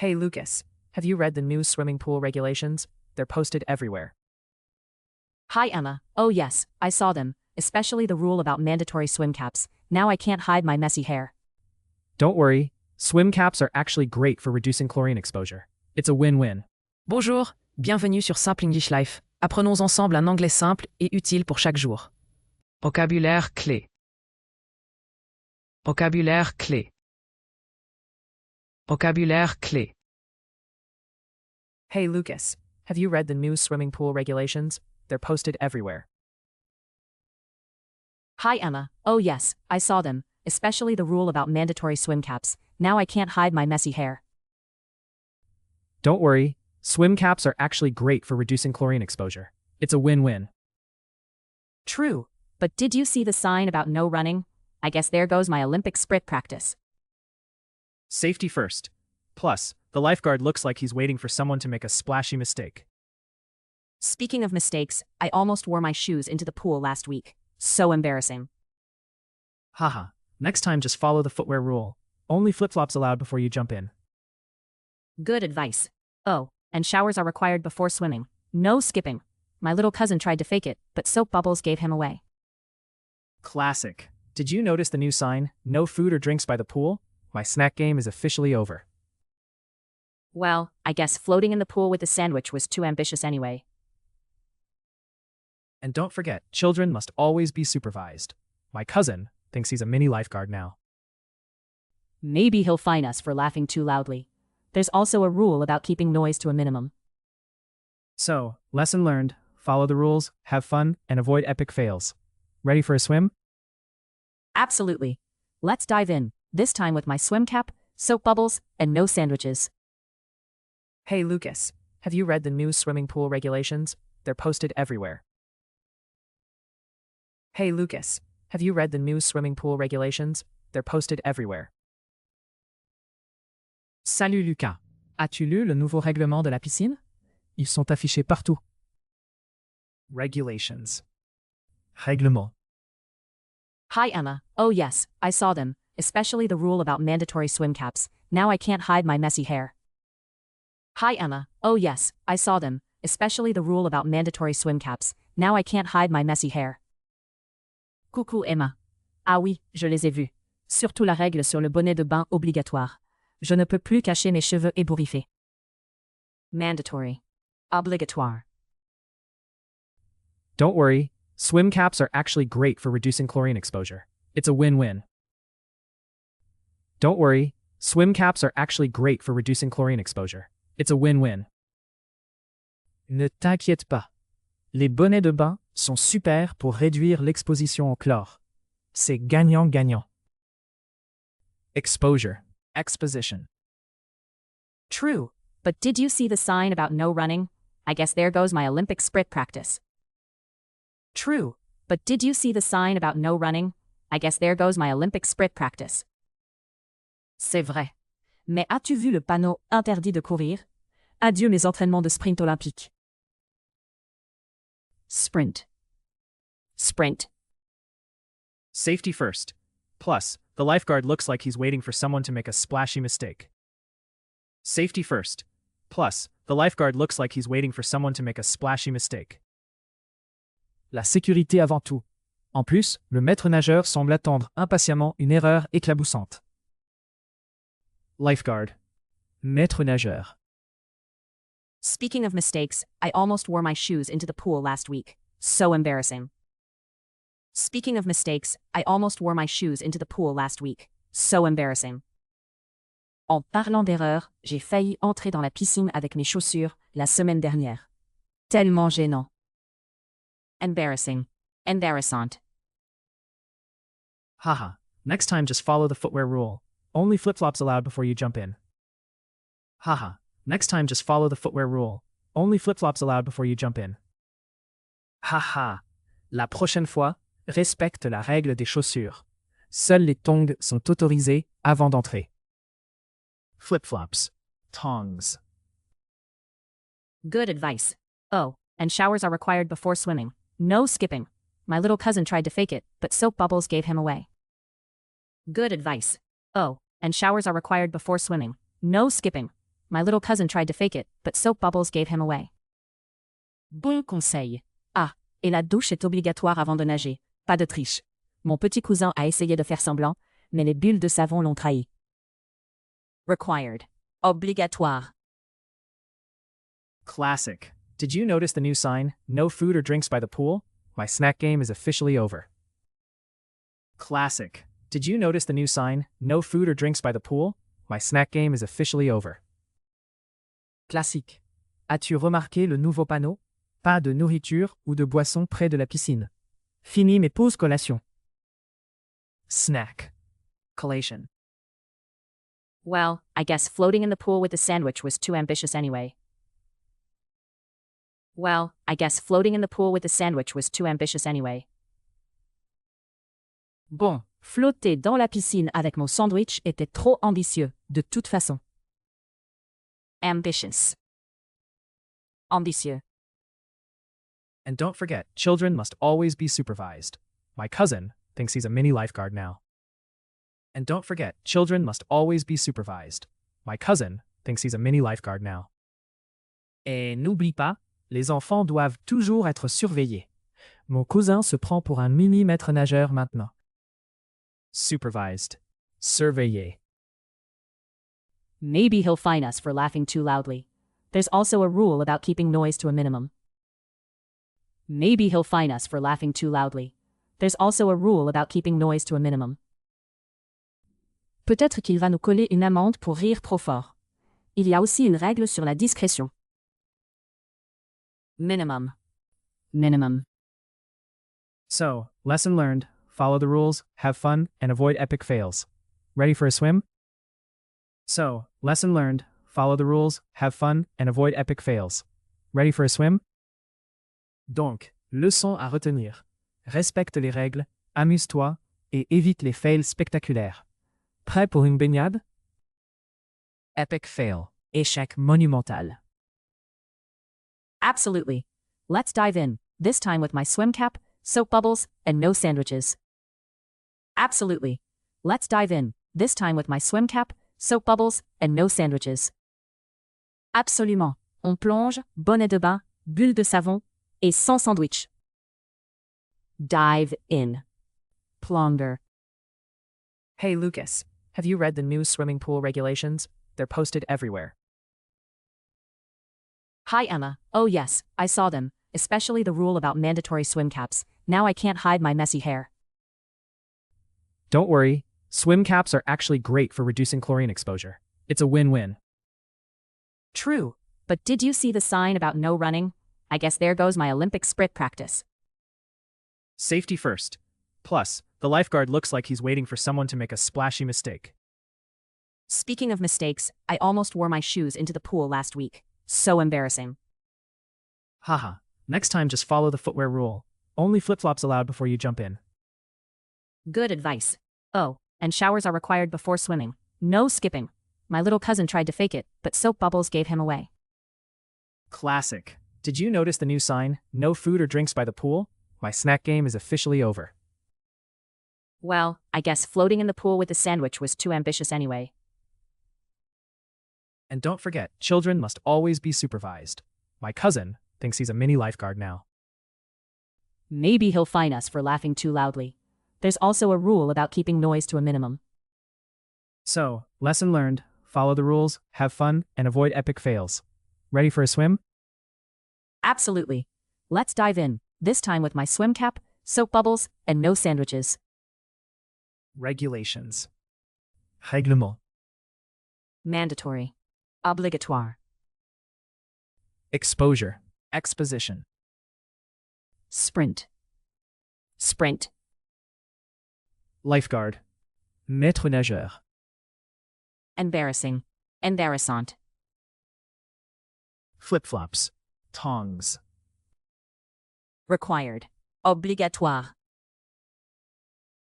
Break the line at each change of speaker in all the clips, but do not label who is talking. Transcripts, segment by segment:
Hey Lucas, have you read the new swimming pool regulations? They're posted everywhere.
Hi Emma, oh yes, I saw them, especially the rule about mandatory swim caps. Now I can't hide my messy hair.
Don't worry, swim caps are actually great for reducing chlorine exposure. It's a win-win.
Bonjour, bienvenue sur Simple English Life. Apprenons ensemble un anglais simple et utile pour chaque jour. Vocabulaire clé. Vocabulaire clé. Vocabulaire clé.
Hey Lucas, have you read the new swimming pool regulations? They're posted everywhere.
Hi Emma, oh yes, I saw them, especially the rule about mandatory swim caps. Now I can't hide my messy hair.
Don't worry, swim caps are actually great for reducing chlorine exposure. It's a win-win.
True, but did you see the sign about no running? I guess there goes my Olympic sprint practice.
Safety first. Plus, the lifeguard looks like he's waiting for someone to make a splashy mistake.
Speaking of mistakes, I almost wore my shoes into the pool last week. So embarrassing.
Haha, next time just follow the footwear rule. Only flip-flops allowed before you jump in.
Good advice. Oh, and showers are required before swimming. No skipping. My little cousin tried to fake it, but soap bubbles gave him away.
Classic. Did you notice the new sign, no food or drinks by the pool? My snack game is officially over.
Well, I guess floating in the pool with a sandwich was too ambitious anyway.
And don't forget, children must always be supervised. My cousin thinks he's a mini lifeguard now.
Maybe he'll fine us for laughing too loudly. There's also a rule about keeping noise to a minimum.
So, lesson learned, follow the rules, have fun, and avoid epic fails. Ready for a swim?
Absolutely. Let's dive in, this time with my swim cap, soap bubbles, and no sandwiches.
Hey Lucas, have you read the new swimming pool regulations? They're posted everywhere. Hey Lucas, have you read the new swimming pool regulations? They're posted everywhere.
Salut Lucas, as-tu lu le nouveau règlement de la piscine? Ils sont affichés partout.
Regulations. Règlement.
Hi Emma, oh yes, I saw them, especially the rule about mandatory swim caps. Now I can't hide my messy hair. Hi Emma, oh yes, I saw them, especially the rule about mandatory swim caps. Now I can't hide my messy hair. Coucou Emma. Ah oui, je les ai vus. Surtout la règle sur le bonnet de bain obligatoire. Je ne peux plus cacher mes cheveux ébouriffés. Mandatory. Obligatoire.
Don't worry, swim caps are actually great for reducing chlorine exposure. It's a win-win. Don't worry, swim caps are actually great for reducing chlorine exposure. It's a win-win.
Ne t'inquiète pas. Les bonnets de bain sont super pour réduire l'exposition au chlore. C'est gagnant-gagnant.
Exposure. Exposition.
True, but did you see the sign about no running? I guess there goes my Olympic sprint practice. True, but did you see the sign about no running? I guess there goes my Olympic sprint practice. C'est vrai. Mais as-tu vu le panneau interdit de courir? Adieu mes entraînements de sprint olympique. Sprint. Sprint.
Safety first. Plus, the lifeguard looks like he's waiting for someone to make a splashy mistake. Safety first. Plus, the lifeguard looks like he's waiting for someone to make a splashy mistake.
La sécurité avant tout. En plus, le maître nageur semble attendre impatiemment une erreur éclaboussante.
Lifeguard.
Maître nageur.
Speaking of mistakes, I almost wore my shoes into the pool last week. So embarrassing. Speaking of mistakes, I almost wore my shoes into the pool last week. So embarrassing. En parlant d'erreur, j'ai failli entrer dans la piscine avec mes chaussures la semaine dernière. Tellement gênant. Embarrassing. Embarrassant.
Haha, next time just follow the footwear rule. Only flip-flops allowed before you jump in. Haha, next time just follow the footwear rule. Only flip-flops allowed before you jump in.
Haha, la prochaine fois, respecte la règle des chaussures. Seuls les tongs sont autorisés avant d'entrer.
Flip-flops. Tongs.
Good advice. Oh, and showers are required before swimming. No skipping. My little cousin tried to fake it, but soap bubbles gave him away. Good advice. Oh, and showers are required before swimming. No skipping. My little cousin tried to fake it, but soap bubbles gave him away. Bon conseil. Ah, et la douche est obligatoire avant de nager. Pas de triche. Mon petit cousin a essayé de faire semblant, mais les bulles de savon l'ont trahi. Required. Obligatoire.
Classic. Did you notice the new sign, no food or drinks by the pool? My snack game is officially over. Classic. Did you notice the new sign, no food or drinks by the pool? My snack game is officially over.
Classique. As-tu remarqué le nouveau panneau? Pas de nourriture ou de boisson près de la piscine. Fini mes pauses collation.
Snack. Collation.
Well, I guess floating in the pool with a sandwich was too ambitious anyway. Well, I guess floating in the pool with a sandwich was too ambitious anyway. Bon, flotter dans la piscine avec mon sandwich était trop ambitieux, de toute façon. Ambitious. Ambitieux.
And don't forget, children must always be supervised. My cousin thinks he's a mini lifeguard now. And don't forget, children must always be supervised. My cousin thinks he's a mini lifeguard now.
Et n'oublie pas, les enfants doivent toujours être surveillés. Mon cousin se prend pour un mini maître nageur maintenant.
Supervised. Surveiller.
Maybe he'll fine us for laughing too loudly. There's also a rule about keeping noise to a minimum. Maybe he'll fine us for laughing too loudly. There's also a rule about keeping noise to a minimum. Peut-être qu'il va nous coller une amende pour rire trop fort. Il y a aussi une règle sur la discrétion. Minimum. Minimum.
So, lesson learned, follow the rules, have fun, and avoid epic fails. Ready for a swim? So, lesson learned, follow the rules, have fun, and avoid epic fails. Ready for a swim?
Donc, leçon à retenir. Respecte les règles, amuse-toi, et évite les fails spectaculaires. Prêt pour une baignade?
Epic fail.
Échec monumental.
Absolutely. Let's dive in, this time with my swim cap, soap bubbles, and no sandwiches. Absolutely. Let's dive in, this time with my swim cap, soap bubbles, and no sandwiches. Absolument. On plonge, bonnet de bain, bulle de savon, et sans sandwich. Dive in. Plunder.
Hey Lucas, have you read the new swimming pool regulations? They're posted everywhere.
Hi Emma, oh yes, I saw them, especially the rule about mandatory swim caps. Now I can't hide my messy hair.
Don't worry, swim caps are actually great for reducing chlorine exposure. It's a win-win.
True, but did you see the sign about no running? I guess there goes my Olympic sprint practice.
Safety first. Plus, the lifeguard looks like he's waiting for someone to make a splashy mistake.
Speaking of mistakes, I almost wore my shoes into the pool last week. So embarrassing.
Haha, next time just follow the footwear rule. Only flip-flops allowed before you jump in.
Good advice. Oh, and showers are required before swimming. No skipping. My little cousin tried to fake it, but soap bubbles gave him away.
Classic. Did you notice the new sign, no food or drinks by the pool? My snack game is officially over.
Well, I guess floating in the pool with a sandwich was too ambitious anyway.
And don't forget, children must always be supervised. My cousin thinks he's a mini lifeguard now.
Maybe he'll fine us for laughing too loudly. There's also a rule about keeping noise to a minimum.
So, lesson learned, follow the rules, have fun, and avoid epic fails. Ready for a swim?
Absolutely. Let's dive in, this time with my swim cap, soap bubbles, and no sandwiches.
Regulations. Règlement.
Mandatory. Obligatoire.
Exposure. Exposition.
Sprint. Sprint.
Lifeguard.
Maître nageur.
Embarrassing. Embarrassant.
Flip-flops. Tongs.
Required. Obligatoire.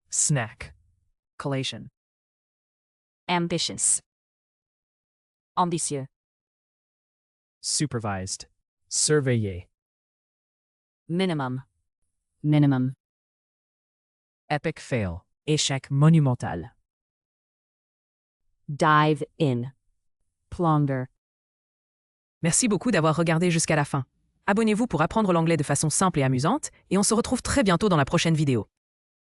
Snack. Collation.
Ambitious. Ambitieux.
Supervised. Surveiller.
Minimum. Minimum.
Epic fail.
Échec monumental.
Dive in. Plunder.
Merci beaucoup d'avoir regardé jusqu'à la fin. Abonnez-vous pour apprendre l'anglais de façon simple et amusante, et on se retrouve très bientôt dans la prochaine vidéo.